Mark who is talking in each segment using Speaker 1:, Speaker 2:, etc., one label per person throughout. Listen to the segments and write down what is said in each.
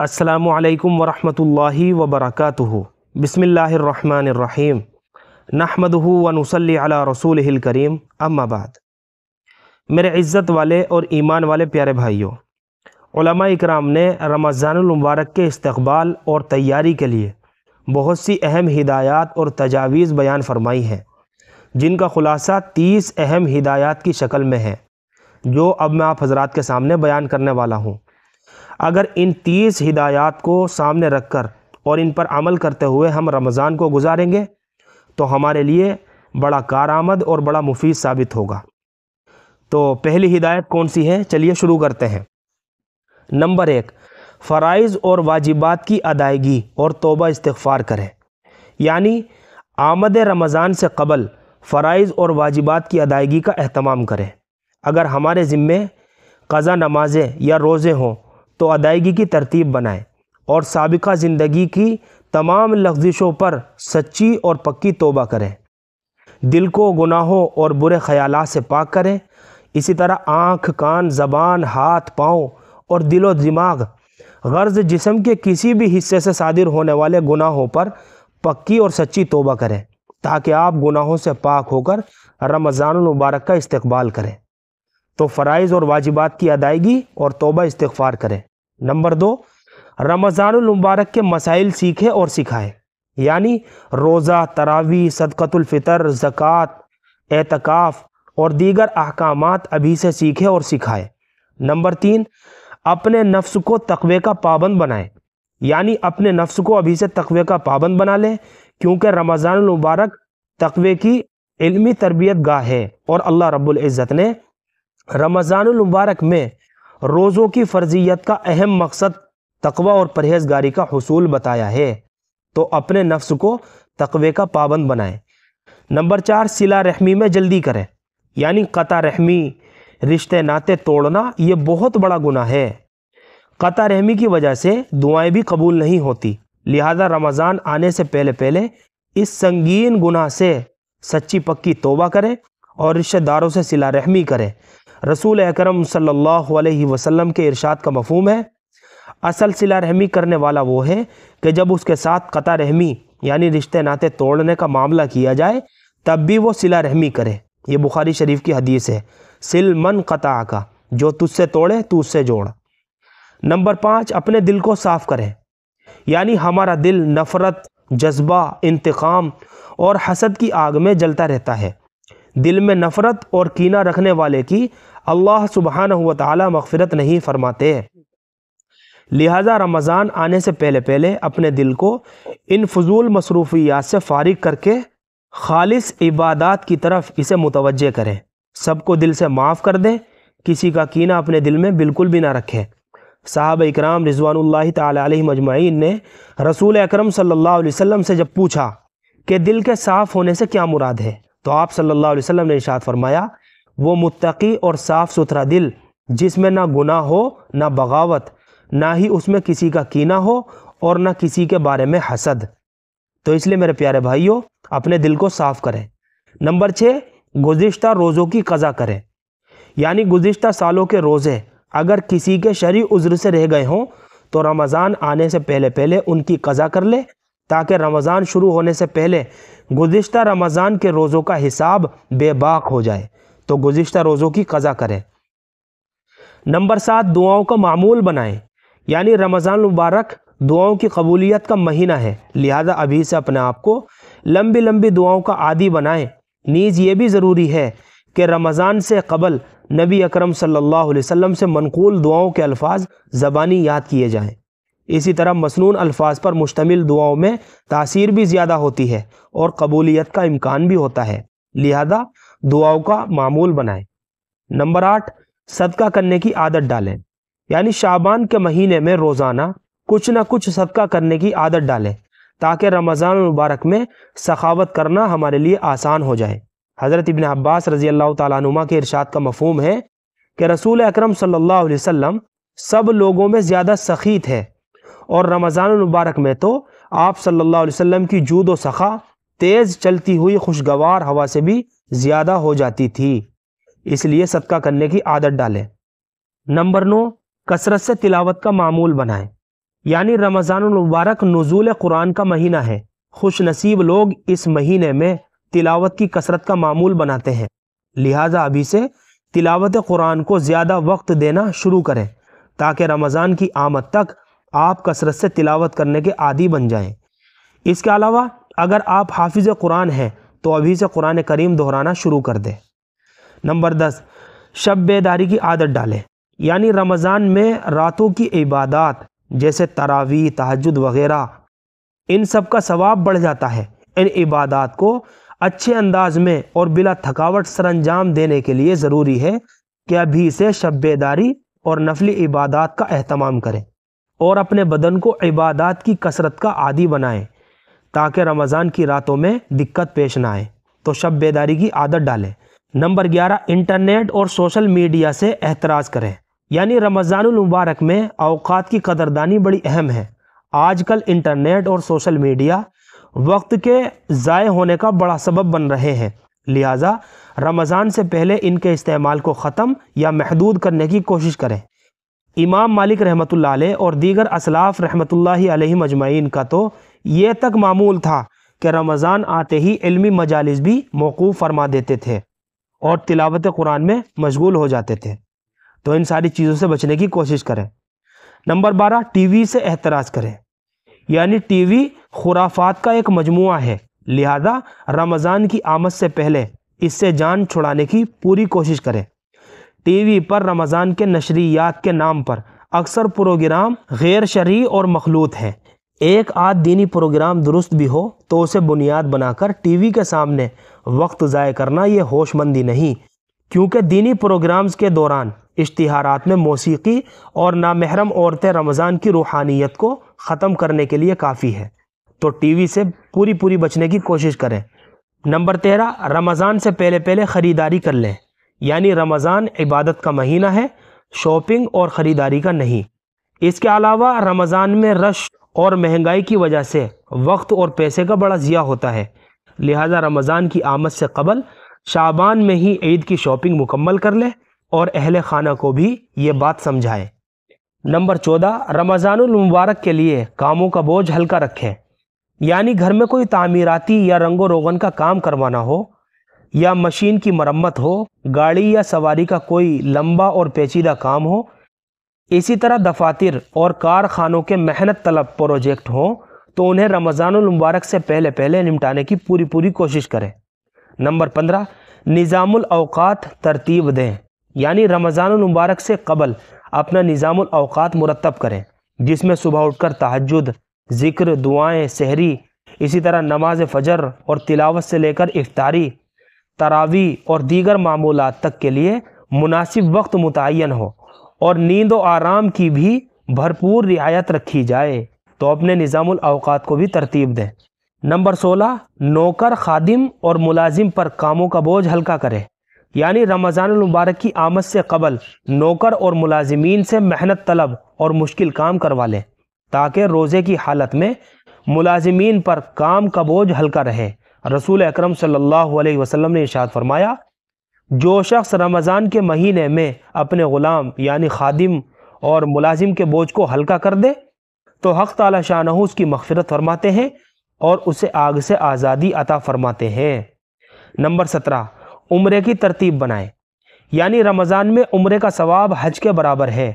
Speaker 1: السلام علیکم ورحمۃ اللہ وبرکاتہ۔ بسم اللہ الرحمن الرحیم، نحمدہ ونصلی علی رسولہ الکریم، اما بعد۔ میرے عزت والے اور ایمان والے پیارے بھائیوں، علماء اکرام نے رمضان المبارک کے استقبال اور تیاری کے لیے بہت سی اہم ہدایات اور تجاویز بیان فرمائی ہیں، جن کا خلاصہ 30 اہم ہدایات کی شکل میں ہے، جو اب میں آپ حضرات کے سامنے بیان کرنے والا ہوں۔ اگر ان 30 ہدایات کو سامنے رکھ کر اور ان پر عمل کرتے ہوئے ہم رمضان کو گزاریں گے تو ہمارے لیے بڑا کارآمد اور بڑا مفید ثابت ہوگا۔ تو پہلی ہدایت کون سی ہے؟ چلیے شروع کرتے ہیں۔ نمبر 1، فرائض اور واجبات کی ادائیگی اور توبہ استغفار کریں، یعنی آمد رمضان سے قبل فرائض اور واجبات کی ادائیگی کا اہتمام کریں۔ اگر ہمارے ذمے قضا نمازیں یا روزے ہوں تو ادائیگی کی ترتیب بنائیں اور سابقہ زندگی کی تمام لغزشوں پر سچی اور پکی توبہ کریں۔ دل کو گناہوں اور برے خیالات سے پاک کریں۔ اسی طرح آنکھ، کان، زبان، ہاتھ، پاؤں اور دل و دماغ غرض جسم کے کسی بھی حصے سے صادر ہونے والے گناہوں پر پکی اور سچی توبہ کریں، تاکہ آپ گناہوں سے پاک ہو کر رمضان المبارک کا استقبال کریں۔ تو فرائض اور واجبات کی ادائیگی اور توبہ استغفار کریں۔ نمبر 2، رمضان المبارک کے مسائل سیکھیں اور سکھائیں، یعنی روزہ، تراویح، صدقۃ الفطر، زکوٰۃ، اعتکاف اور دیگر احکامات ابھی سے سیکھیں اور سکھائیں۔ نمبر 3، اپنے نفس کو تقوی کا پابند بنائیں، یعنی اپنے نفس کو ابھی سے تقوی کا پابند بنا لیں، کیونکہ رمضان المبارک تقوی کی علمی تربیت گاہ ہے، اور اللہ رب العزت نے رمضان المبارک میں روزوں کی فرضیت کا اہم مقصد تقوی اور پرہیزگاری کا حصول بتایا ہے۔ تو اپنے نفس کو تقوی کا پابند بنائیں۔ نمبر 4، صلہ رحمی میں جلدی کریں، یعنی قطع رحمی، رشتے ناطے توڑنا یہ بہت بڑا گناہ ہے۔ قطع رحمی کی وجہ سے دعائیں بھی قبول نہیں ہوتی، لہذا رمضان آنے سے پہلے اس سنگین گناہ سے سچی پکی توبہ کریں اور رشتہ داروں سے صلہ رحمی کریں۔ رسول اکرم صلی اللہ علیہ وسلم کے ارشاد کا مفہوم ہے، اصل صلہ رحمی کرنے والا وہ ہے کہ جب اس کے ساتھ قطع رحمی یعنی رشتے ناطے توڑنے کا معاملہ کیا جائے تب بھی وہ صلہ رحمی کرے۔ یہ بخاری شریف کی حدیث ہے، سل من قطع کا، جو تجھ سے توڑے تو اس سے جوڑ۔ نمبر 5، اپنے دل کو صاف کریں، یعنی ہمارا دل نفرت، جذبہ، انتقام اور حسد کی آگ میں جلتا رہتا ہے۔ دل میں نفرت اور کینہ رکھنے والے کی اللہ سبحانہ و تعالی مغفرت نہیں فرماتے، لہذا رمضان آنے سے پہلے اپنے دل کو ان فضول مصروفیات سے فارغ کر کے خالص عبادات کی طرف اسے متوجہ کریں۔ سب کو دل سے معاف کر دیں، کسی کا کینہ اپنے دل میں بالکل بھی نہ رکھیں۔ صحابہ اکرام رضوان اللہ تعالی علیہم اجمعین نے رسول اکرم صلی اللہ علیہ وسلم سے جب پوچھا کہ دل کے صاف ہونے سے کیا مراد ہے، تو آپ صلی اللہ علیہ وسلم نے ارشاد فرمایا، وہ متقی اور صاف ستھرا دل جس میں نہ گناہ ہو، نہ بغاوت، نہ ہی اس میں کسی کا کینہ ہو اور نہ کسی کے بارے میں حسد۔ تو اس لیے میرے پیارے بھائیوں، اپنے دل کو صاف کریں۔ نمبر 6، گزشتہ روزوں کی قضا کریں، یعنی گزشتہ سالوں کے روزے اگر کسی کے شرعی عذر سے رہ گئے ہوں تو رمضان آنے سے پہلے ان کی قضا کر لے، تاکہ رمضان شروع ہونے سے پہلے گزشتہ رمضان کے روزوں کا حساب بے باک ہو جائے۔ تو گزشتہ روزوں کی قضا کریں۔ نمبر 7، دعاؤں کا معمول بنائیں، یعنی رمضان المبارک دعاؤں کی قبولیت کا مہینہ ہے، لہذا ابھی سے اپنے آپ کو لمبی دعاؤں کا عادی بنائیں۔ نیز یہ بھی ضروری ہے کہ رمضان سے قبل نبی اکرم صلی اللہ علیہ وسلم سے منقول دعاؤں کے الفاظ زبانی یاد کیے جائیں۔ اسی طرح مسنون الفاظ پر مشتمل دعاؤں میں تاثیر بھی زیادہ ہوتی ہے اور قبولیت کا امکان بھی ہوتا ہے، لہذا دعاؤں کا معمول بنائیں۔ نمبر 8، صدقہ کرنے کی عادت ڈالیں، یعنی شعبان کے مہینے میں روزانہ کچھ نہ کچھ صدقہ کرنے کی عادت ڈالیں، تاکہ رمضان المبارک میں سخاوت کرنا ہمارے لیے آسان ہو جائے۔ حضرت ابن عباس رضی اللہ تعالیٰ عنہما کے ارشاد کا مفہوم ہے کہ رسول اکرم صلی اللہ علیہ وسلم سب لوگوں میں زیادہ سخی تھے، اور رمضان المبارک میں تو آپ صلی اللہ علیہ وسلم کی جود و سخا تیز چلتی ہوئی خوشگوار ہوا سے بھی زیادہ ہو جاتی تھی، اس لیے صدقہ کرنے کی عادت ڈالیں۔ نمبر 9، کثرت سے تلاوت کا معمول بنائیں، یعنی رمضان المبارک نزول قرآن کا مہینہ ہے۔ خوش نصیب لوگ اس مہینے میں تلاوت کی کثرت کا معمول بناتے ہیں، لہٰذا ابھی سے تلاوت قرآن کو زیادہ وقت دینا شروع کریں تاکہ رمضان کی آمد تک آپ کثرت سے تلاوت کرنے کے عادی بن جائیں۔ اس کے علاوہ اگر آپ حافظ قرآن ہیں تو ابھی سے قرآن کریم دہرانا شروع کر دیں۔ نمبر 10، شب بیداری کی عادت ڈالیں، یعنی رمضان میں راتوں کی عبادات جیسے تراویح، تہجد وغیرہ، ان سب کا ثواب بڑھ جاتا ہے۔ ان عبادات کو اچھے انداز میں اور بلا تھکاوٹ سر انجام دینے کے لیے ضروری ہے کہ ابھی سے شب بیداری اور نفلی عبادات کا اہتمام کریں اور اپنے بدن کو عبادات کی کثرت کا عادی بنائیں تاکہ رمضان کی راتوں میں دقت پیش نہ آئے۔ تو شب بیداری کی عادت ڈالیں۔ نمبر 11، انٹرنیٹ اور سوشل میڈیا سے احتراز کریں، یعنی رمضان المبارک میں اوقات کی قدردانی بڑی اہم ہے۔ آج کل انٹرنیٹ اور سوشل میڈیا وقت کے ضائع ہونے کا بڑا سبب بن رہے ہیں، لہٰذا رمضان سے پہلے ان کے استعمال کو ختم یا محدود کرنے کی کوشش کریں۔ امام مالک رحمۃ اللہ علیہ اور دیگر اسلاف رحمۃ اللہ علیہ مجمعین کا تو یہ تک معمول تھا کہ رمضان آتے ہی علمی مجالس بھی موقوف فرما دیتے تھے اور تلاوت قرآن میں مشغول ہو جاتے تھے۔ تو ان ساری چیزوں سے بچنے کی کوشش کریں۔ نمبر 12، ٹی وی سے احتراز کریں، یعنی ٹی وی خرافات کا ایک مجموعہ ہے، لہذا رمضان کی آمد سے پہلے اس سے جان چھڑانے کی پوری کوشش کریں۔ ٹی وی پر رمضان کے نشریات کے نام پر اکثر پروگرام غیر شرعی اور مخلوط ہیں۔ ایک آدھ دینی پروگرام درست بھی ہو تو اسے بنیاد بنا کر ٹی وی کے سامنے وقت ضائع کرنا یہ ہوش مندی نہیں، کیونکہ دینی پروگرامز کے دوران اشتہارات میں موسیقی اور نامحرم عورتیں رمضان کی روحانیت کو ختم کرنے کے لیے کافی ہے۔ تو ٹی وی سے پوری بچنے کی کوشش کریں۔ نمبر 13، رمضان سے پہلے خریداری کر لیں، یعنی رمضان عبادت کا مہینہ ہے، شاپنگ اور خریداری کا نہیں۔ اس کے علاوہ رمضان میں رش اور مہنگائی کی وجہ سے وقت اور پیسے کا بڑا ضیاع ہوتا ہے، لہذا رمضان کی آمد سے قبل شعبان میں ہی عید کی شاپنگ مکمل کر لیں اور اہل خانہ کو بھی یہ بات سمجھائیں۔ نمبر 14، رمضان المبارک کے لیے کاموں کا بوجھ ہلکا رکھیں، یعنی گھر میں کوئی تعمیراتی یا رنگ و روغن کا کام کروانا ہو یا مشین کی مرمت ہو، گاڑی یا سواری کا کوئی لمبا اور پیچیدہ کام ہو، اسی طرح دفاتر اور کارخانوں کے محنت طلب پروجیکٹ ہوں تو انہیں رمضان المبارک سے پہلے نمٹانے کی پوری کوشش کریں۔ نمبر 15، نظام الاوقات ترتیب دیں، یعنی رمضان المبارک سے قبل اپنا نظام الاوقات مرتب کریں، جس میں صبح اٹھ کر تہجد، ذکر، دعائیں، سحری، اسی طرح نماز فجر اور تلاوت سے لے کر افطاری، تراویح اور دیگر معمولات تک کے لیے مناسب وقت متعین ہو اور نیند و آرام کی بھی بھرپور رعایت رکھی جائے۔ تو اپنے نظام الاوقات کو بھی ترتیب دیں۔ نمبر 16، نوکر، خادم اور ملازم پر کاموں کا بوجھ ہلکا کریں، یعنی رمضان المبارک کی آمد سے قبل نوکر اور ملازمین سے محنت طلب اور مشکل کام کروا لیں تاکہ روزے کی حالت میں ملازمین پر کام کا بوجھ ہلکا رہے۔ رسول اکرم صلی اللہ علیہ وسلم نے ارشاد فرمایا، جو شخص رمضان کے مہینے میں اپنے غلام یعنی خادم اور ملازم کے بوجھ کو ہلکا کر دے تو حق تعالی شانہ اس کی مغفرت فرماتے ہیں اور اسے آگ سے آزادی عطا فرماتے ہیں۔ نمبر 17، عمرے کی ترتیب بنائیں، یعنی رمضان میں عمرے کا ثواب حج کے برابر ہے۔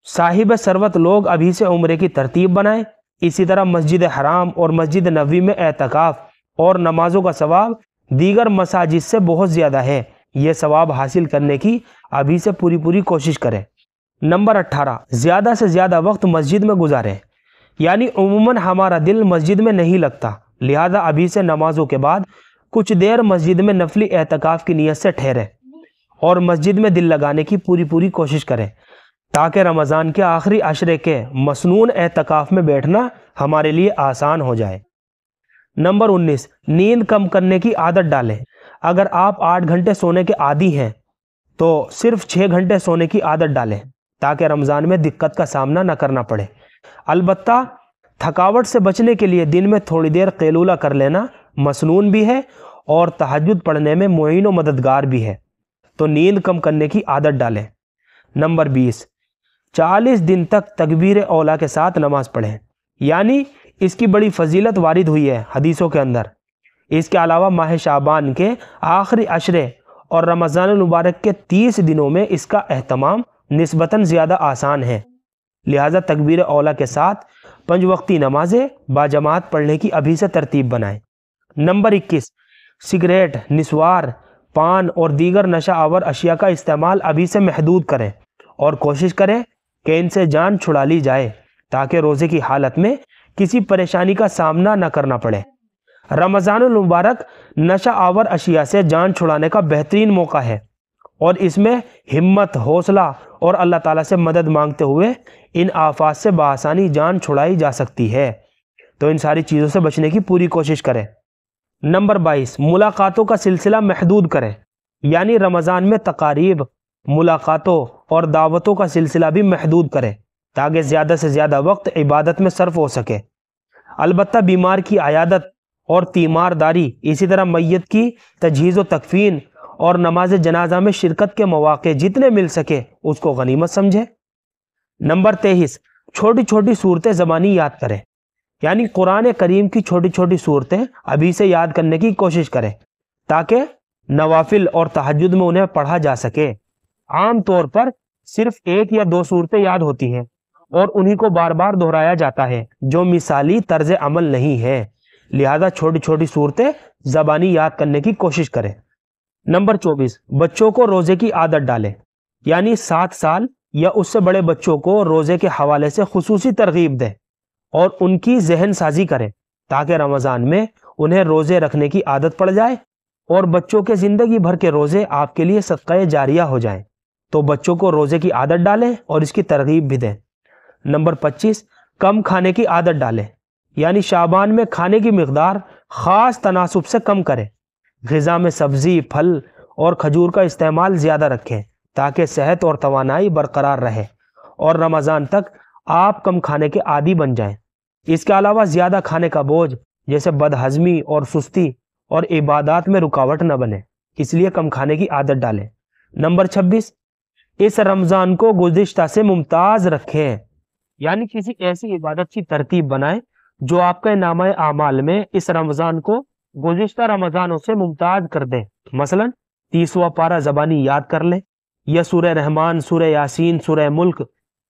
Speaker 1: صاحب ثروت لوگ ابھی سے عمرے کی ترتیب بنائیں۔ اسی طرح مسجد حرام اور مسجد نبوی میں اعتکاف اور نمازوں کا ثواب دیگر مساجد سے بہت زیادہ ہے، یہ ثواب حاصل کرنے کی ابھی سے پوری کوشش کریں۔ نمبر 18، زیادہ سے زیادہ وقت مسجد میں گزاریں، یعنی عموماً ہمارا دل مسجد میں نہیں لگتا، لہذا ابھی سے نمازوں کے بعد کچھ دیر مسجد میں نفلی اعتکاف کی نیت سے ٹھہریں اور مسجد میں دل لگانے کی پوری کوشش کریں تاکہ رمضان کے آخری عشرے کے مسنون اعتکاف میں بیٹھنا ہمارے لیے آسان ہو جائے۔ نمبر 19، نیند کم کرنے کی عادت ڈالیں۔ اگر آپ 8 گھنٹے سونے کے عادی ہیں تو صرف 6 گھنٹے سونے کی عادت ڈالیں تاکہ رمضان میں دقت کا سامنا نہ کرنا پڑے۔ البتہ تھکاوٹ سے بچنے کے لیے دن میں تھوڑی دیر قیلولہ کر لینا مسنون بھی ہے اور تہجد پڑھنے میں معین و مددگار بھی ہے، تو نیند کم کرنے کی عادت ڈالیں۔ نمبر 20، 40 دن تک تکبیر اولا کے ساتھ نماز پڑھیں، یعنی اس کی بڑی فضیلت وارد ہوئی ہے حدیثوں کے اندر۔ اس کے علاوہ ماہ شعبان کے آخری عشرے اور رمضان المبارک کے 30 دنوں میں اس کا اہتمام نسبتاً زیادہ آسان ہے، لہٰذا تکبیر اولا کے ساتھ 5 وقتی نمازیں باجماعت پڑھنے کی ابھی سے ترتیب بنائیں۔ نمبر 21، سگریٹ، نسوار، پان اور دیگر نشہ آور اشیاء کا استعمال ابھی سے محدود کریں اور کوشش کریں کہ ان سے جان چھڑا لی جائے تاکہ روزے کی حالت میں کسی پریشانی کا سامنا نہ کرنا پڑے۔ رمضان المبارک نشہ آور اشیاء سے جان چھڑانے کا بہترین موقع ہے اور اس میں ہمت، حوصلہ اور اللہ تعالیٰ سے مدد مانگتے ہوئے ان آفات سے بآسانی جان چھڑائی جا سکتی ہے، تو ان ساری چیزوں سے بچنے کی پوری کوشش کریں۔ نمبر 22، ملاقاتوں کا سلسلہ محدود کریں، یعنی رمضان میں تقاریب، ملاقاتوں اور دعوتوں کا سلسلہ بھی محدود کریں تاکہ زیادہ سے زیادہ وقت عبادت میں صرف ہو سکے۔ البتہ بیمار کی عیادت اور تیمارداری، اسی طرح میت کی تجہیز و تکفین اور نماز جنازہ میں شرکت کے مواقع جتنے مل سکے اس کو غنیمت سمجھے۔ نمبر 23، چھوٹی چھوٹی صورتیں زبانی یاد کریں، یعنی قرآن کریم کی چھوٹی چھوٹی صورتیں ابھی سے یاد کرنے کی کوشش کریں تاکہ نوافل اور تہجد میں انہیں پڑھا جا سکے۔ عام طور پر صرف 1 یا 2 صورتیں یاد ہوتی ہیں اور انہی کو بار بار دہرایا جاتا ہے جو مثالی طرز عمل نہیں ہے، لہذا چھوٹی چھوٹی صورتیں زبانی یاد کرنے کی کوشش کریں۔ نمبر 24، بچوں کو روزے کی عادت ڈالیں، یعنی 7 سال یا اس سے بڑے بچوں کو روزے کے حوالے سے خصوصی ترغیب دیں اور ان کی ذہن سازی کریں تاکہ رمضان میں انہیں روزے رکھنے کی عادت پڑ جائے اور بچوں کے زندگی بھر کے روزے آپ کے لیے صدقہ جاریہ ہو جائیں۔ تو بچوں کو روزے کی عادت ڈالیں اور اس کی ترغیب بھی دیں۔ نمبر 25، کم کھانے کی عادت ڈالیں، یعنی شعبان میں کھانے کی مقدار خاص تناسب سے کم کریں۔ غذا میں سبزی، پھل اور کھجور کا استعمال زیادہ رکھیں تاکہ صحت اور توانائی برقرار رہے اور رمضان تک آپ کم کھانے کے عادی بن جائیں۔ اس کے علاوہ زیادہ کھانے کا بوجھ جیسے بدہضمی اور سستی اور عبادات میں رکاوٹ نہ بنے، اس لیے کم کھانے کی عادت ڈالیں۔ نمبر 26، اس رمضان کو گزشتہ سے ممتاز رکھیں، یعنی کسی ایسی عبادت کی ترتیب بنائیں جو آپ کے نامہ اعمال میں اس رمضان کو گزشتہ رمضانوں سے ممتاز کر دیں۔ مثلا 30واں پارہ زبانی یاد کر لیں، یا سورہ رحمان، سورہ یاسین، سورہ ملک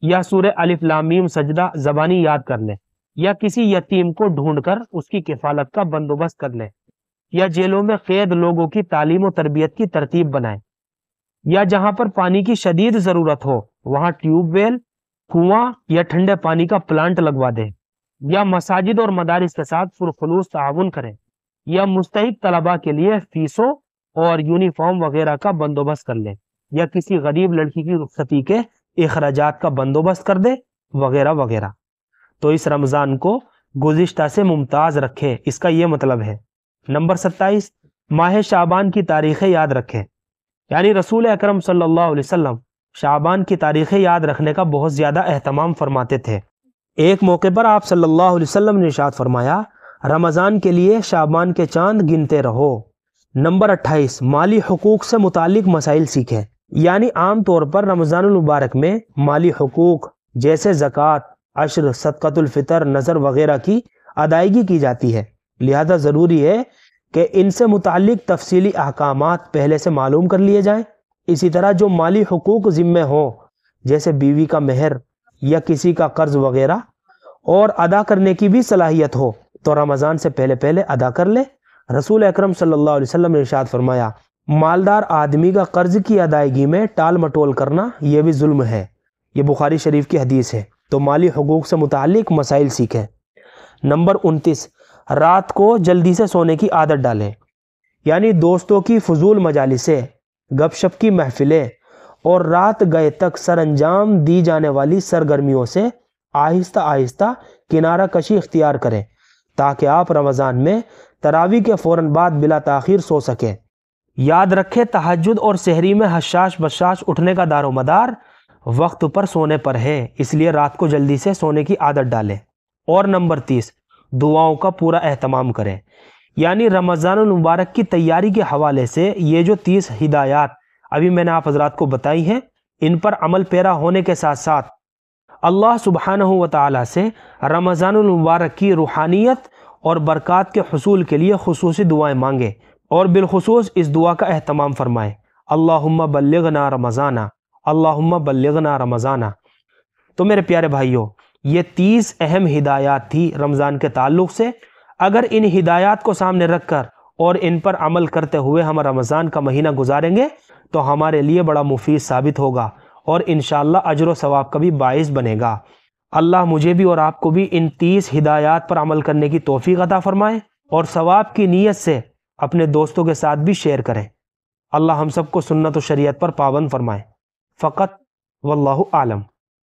Speaker 1: یا سورہ الف لام میم سجدہ زبانی یاد کر لیں، یا کسی یتیم کو ڈھونڈ کر اس کی کفالت کا بندوبست کر لیں، یا جیلوں میں قید لوگوں کی تعلیم و تربیت کی ترتیب بنائیں، یا جہاں پر پانی کی شدید ضرورت ہو وہاں ٹیوب ویل، کنواں یا ٹھنڈے پانی کا پلانٹ لگوا دیں، یا مساجد اور مدارس کے ساتھ پرخلوص تعاون کریں، یا مستحق طلباء کے لیے فیسوں اور یونیفارم وغیرہ کا بندوبست کر لیں، یا کسی غریب لڑکی کی رخصتی کے اخراجات کا بندوبست کر دیں، وغیرہ وغیرہ۔ تو اس رمضان کو گزشتہ سے ممتاز رکھیں، اس کا یہ مطلب ہے۔ نمبر 27، ماہ شعبان کی تاریخیں یاد رکھیں، یعنی رسول اکرم صلی اللہ علیہ وسلم شعبان کی تاریخیں یاد رکھنے کا بہت زیادہ اہتمام فرماتے تھے۔ ایک موقع پر آپ صلی اللہ علیہ وسلم نے ارشاد فرمایا، رمضان کے لیے شعبان کے چاند گنتے رہو۔ نمبر 28، مالی حقوق سے متعلق مسائل سیکھیں، یعنی عام طور پر رمضان المبارک میں مالی حقوق جیسے زکوٰۃ، عشر، صدقۃ الفطر، نذر وغیرہ کی ادائیگی کی جاتی ہے، لہذا ضروری ہے کہ ان سے متعلق تفصیلی احکامات پہلے سے معلوم کر لیے جائیں۔ اسی طرح جو مالی حقوق ذمہ ہوں جیسے بیوی کا مہر یا کسی کا قرض وغیرہ اور ادا کرنے کی بھی صلاحیت ہو تو رمضان سے پہلے ادا کر لے۔ رسول اکرم صلی اللہ علیہ وسلم نے ارشاد فرمایا، مالدار آدمی کا قرض کی ادائیگی میں ٹال مٹول کرنا یہ بھی ظلم ہے، یہ بخاری شریف کی حدیث ہے۔ تو مالی حقوق سے متعلق مسائل سیکھیں۔ نمبر 29، رات کو جلدی سے سونے کی عادت ڈالیں، یعنی دوستوں کی فضول مجالسیں، گپ شپ کی محفلیں اور رات گئے تک سر انجام دی جانے والی سرگرمیوں سے آہستہ آہستہ کنارہ کشی اختیار کریں تاکہ آپ رمضان میں تراویح کے فوراً بعد بلا تاخیر سو سکیں۔ یاد رکھیں تہجد اور سحری میں حشاش بشاش اٹھنے کا دار و مدار وقت پر سونے پر ہے، اس لیے رات کو جلدی سے سونے کی عادت ڈالیں۔ اور نمبر 30، دعاؤں کا پورا اہتمام کریں، یعنی رمضان المبارک کی تیاری کے حوالے سے یہ جو 30 ہدایات ابھی میں نے آپ حضرات کو بتائی ہیں، ان پر عمل پیرا ہونے کے ساتھ ساتھ اللہ سبحانہ و تعالیٰ سے رمضان المبارک کی روحانیت اور برکات کے حصول کے لیے خصوصی دعائیں مانگے، اور بالخصوص اس دعا کا اہتمام فرمائے، اللہم بلغنا رمضانہ، اللہم بلغنا رمضانہ۔ تو میرے پیارے بھائیوں، یہ 30 اہم ہدایات تھی رمضان کے تعلق سے۔ اگر ان ہدایات کو سامنے رکھ کر اور ان پر عمل کرتے ہوئے ہم رمضان کا مہینہ گزاریں گے تو ہمارے لیے بڑا مفید ثابت ہوگا، اور انشاءاللہ اجر و ثواب کا بھی باعث بنے گا۔ اللہ مجھے بھی اور آپ کو بھی ان 30 ہدایات پر عمل کرنے کی توفیق عطا فرمائے، اور ثواب کی نیت سے اپنے دوستوں کے ساتھ بھی شیئر کریں۔ اللہ ہم سب کو سنت و شریعت پر پابند فرمائے۔ فقط واللہ عالم۔